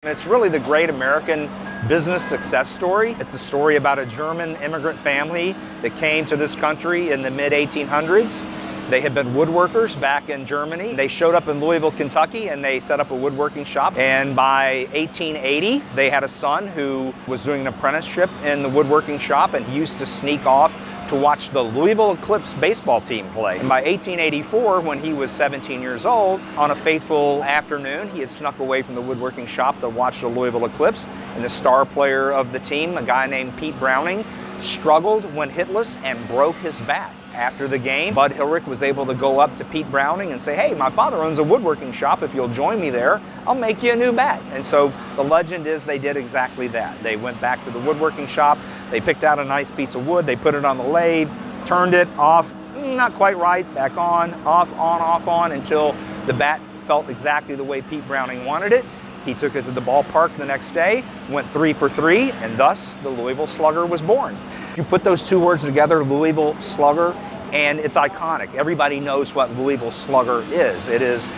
It's really the great American business success story. It's a story about a German immigrant family that came to this country in the mid-1800s. They had been woodworkers back in Germany. They showed up in Louisville, Kentucky, and they set up a woodworking shop. And by 1880, they had a son who was doing an apprenticeship in the woodworking shop, and he used to sneak off to watch the Louisville Eclipse baseball team play. And by 1884, when he was 17 years old, on a fateful afternoon, he had snuck away from the woodworking shop to watch the Louisville Eclipse. And the star player of the team, a guy named Pete Browning, struggled when hitless and broke his bat. After the game, Bud Hillerich was able to go up to Pete Browning and say, "Hey, my father owns a woodworking shop. If you'll join me there, I'll make you a new bat." And so the legend is they did exactly that. They went back to the woodworking shop, they picked out a nice piece of wood, they put it on the lathe, turned it off, not quite right, back on, off, on, until the bat felt exactly the way Pete Browning wanted it. He took it to the ballpark the next day, went 3 for 3, and thus the Louisville Slugger was born. You put those two words together, Louisville Slugger, and it's iconic. Everybody knows what Louisville Slugger is. It is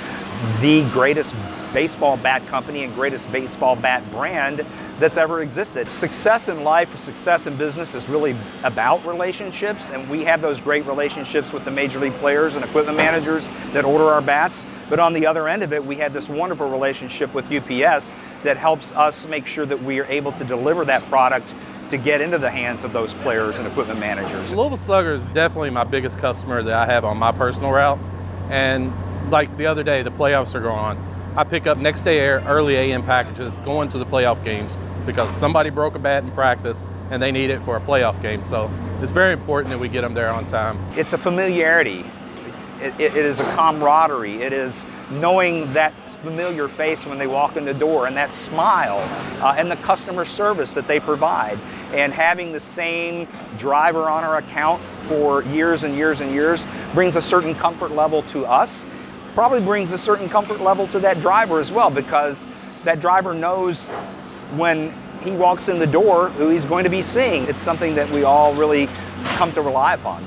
the greatest baseball bat company and greatest baseball bat brand that's ever existed. Success in life, success in business is really about relationships, and we have those great relationships with the major league players and equipment managers that order our bats. But on the other end of it, we had this wonderful relationship with UPS that helps us make sure that we are able to deliver that product to get into the hands of those players and equipment managers. Louisville Slugger is definitely my biggest customer that I have on my personal route. And like the other day, the playoffs are going on. I pick up next day early AM packages going to the playoff games because somebody broke a bat in practice and they need it for a playoff game. So it's very important that we get them there on time. It's a familiarity. It is a camaraderie. It is knowing that familiar face when they walk in the door, and that smile, and the customer service that they provide, and having the same driver on our account for years and years and years brings a certain comfort level to us. Probably brings a certain comfort level to that driver as well, because that driver knows when he walks in the door who he's going to be seeing. It's something that we all really come to rely upon.